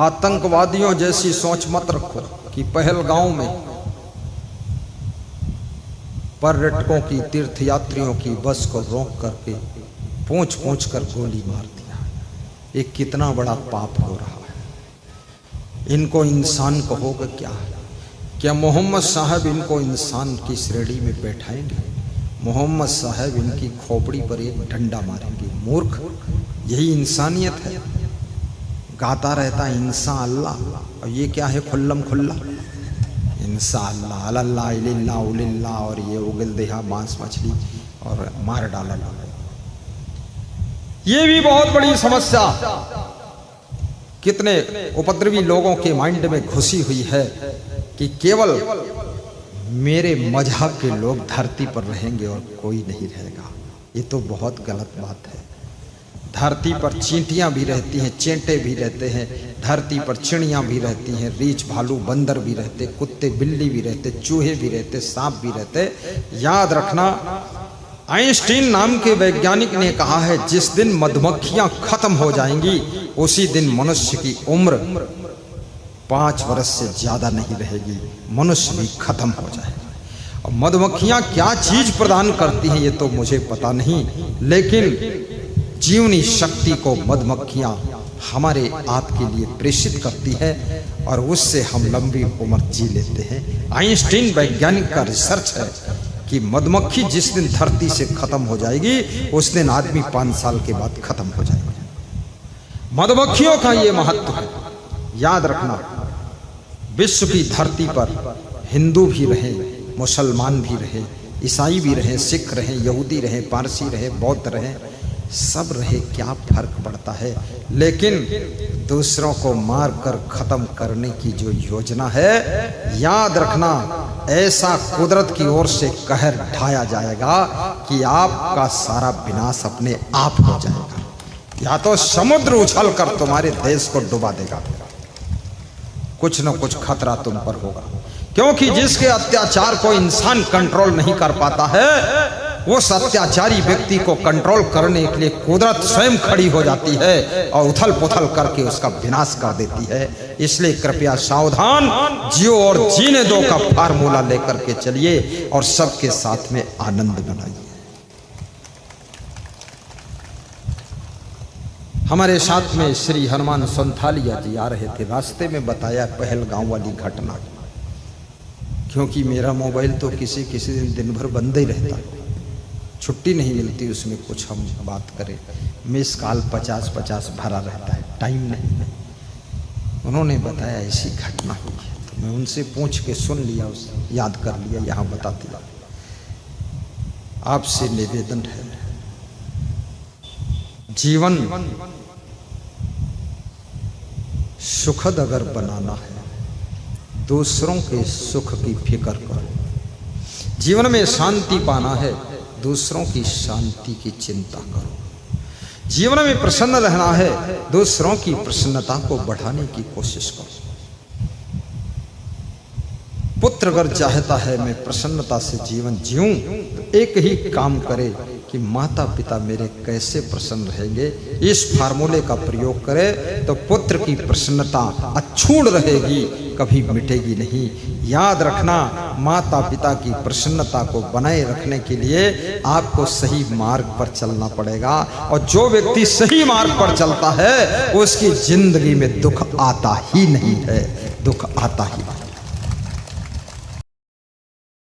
आतंकवादियों जैसी सोच मत रखो कि पहलगांव में पर्यटकों की, तीर्थयात्रियों की बस को रोक करके पूंछ पूंछ कर गोली मार दिया। ये कितना बड़ा पाप हो रहा है। इनको इंसान कहोगे क्या? क्या मोहम्मद साहब इनको इंसान की श्रेणी में बैठाएंगे? मोहम्मद साहब इनकी खोपड़ी पर एक डंडा मारेंगे। मूर्ख, यही इंसानियत है। गाता रहता इंसा अल्लाह, और ये क्या है? खुल्लम खुल्ला इंसा अल्लाह, अल्लाह इल्ला उल्ला, और ये उगल देहा मांस मछली और मार डाला। ये भी बहुत बड़ी समस्या कितने उपद्रवी लोगों के माइंड में घुसी हुई है कि केवल मेरे मजहब के लोग धरती पर रहेंगे और कोई नहीं रहेगा। ये तो बहुत गलत बात है। धरती पर चींटियां भी रहती हैं, चेंटे भी रहते हैं, धरती पर चिड़ियां भी रहती हैं, रीछ भालू बंदर भी रहते, कुत्ते बिल्ली भी रहते, चूहे भी रहते, सांप भी रहते। याद रखना, आइंस्टीन नाम के वैज्ञानिक ने कहा है जिस दिन मधुमक्खियां खत्म हो जाएंगी उसी दिन मनुष्य की उम्र 5 वर्ष से ज्यादा नहीं रहेगी, मनुष्य भी खत्म हो जाएगा। और मधुमक्खियां क्या चीज प्रदान करती हैं ये तो मुझे पता नहीं, लेकिन जीवनी शक्ति को मधुमक्खियां हमारे आपके लिए प्रेषित करती है और उससे हम लंबी उम्र जी लेते हैं। आइंस्टीन वैज्ञानिक का रिसर्च है कि मधुमक्खी जिस दिन धरती से खत्म हो जाएगी उस दिन आदमी 5 साल के बाद खत्म हो जाएगा। मधुमक्खियों का ये महत्व है। याद रखना, विश्व की धरती पर हिंदू भी रहे, मुसलमान भी रहे, ईसाई भी रहे, सिख रहे, यहूदी रहे, पारसी रहे, बौद्ध रहे, सब रहे, क्या फर्क पड़ता है। लेकिन दूसरों को मार कर खत्म करने की जो योजना है, याद रखना, ऐसा कुदरत की ओर से कहर ढाया जाएगा कि आपका सारा विनाश अपने आप हो जाएगा। या तो समुद्र उछल कर तुम्हारे देश को डुबा देगा, कुछ न कुछ खतरा तुम पर होगा। क्योंकि जिसके अत्याचार को इंसान कंट्रोल नहीं कर पाता है, उस अत्याचारी व्यक्ति को कंट्रोल करने के लिए कुदरत स्वयं खड़ी हो जाती है और उथल पुथल करके उसका विनाश कर देती है। इसलिए कृपया सावधान, जियो और जीने दो का फार्मूला लेकर के चलिए और सबके साथ में आनंद बनाइए। हमारे साथ में श्री हनुमान संथालिया जी आ रहे थे, रास्ते में बताया पहलगांव वाली घटना, क्योंकि मेरा मोबाइल तो किसी दिन भर बंद ही रहता है, छुट्टी नहीं मिलती उसमें कुछ हम बात करें। मिस कॉल 50-50 भरा रहता है, टाइम नहीं। उन्होंने बताया ऐसी घटना हुई है, तो मैं उनसे पूछ के सुन लिया, उसे याद कर लिया, यहाँ बता दिया। आपसे निवेदन है, जीवन सुखद अगर बनाना है, दूसरों के सुख की फिक्र करो। जीवन में शांति पाना है, दूसरों की शांति की चिंता करो। जीवन में प्रसन्न रहना है, दूसरों की प्रसन्नता को बढ़ाने की कोशिश करो। पुत्र अगर चाहता है मैं प्रसन्नता से जीवन जीऊं, तो एक ही काम करे कि माता पिता मेरे कैसे प्रसन्न रहेंगे, इस फार्मूले का प्रयोग करे तो पुत्र की प्रसन्नता अक्षुण्ण रहेगी, कभी मिटेगी नहीं। याद रखना, माता पिता की प्रसन्नता को बनाए रखने के लिए आपको सही मार्ग पर चलना पड़ेगा, और जो व्यक्ति सही मार्ग पर चलता है उसकी जिंदगी में दुख आता ही नहीं है, दुख आता ही नहीं।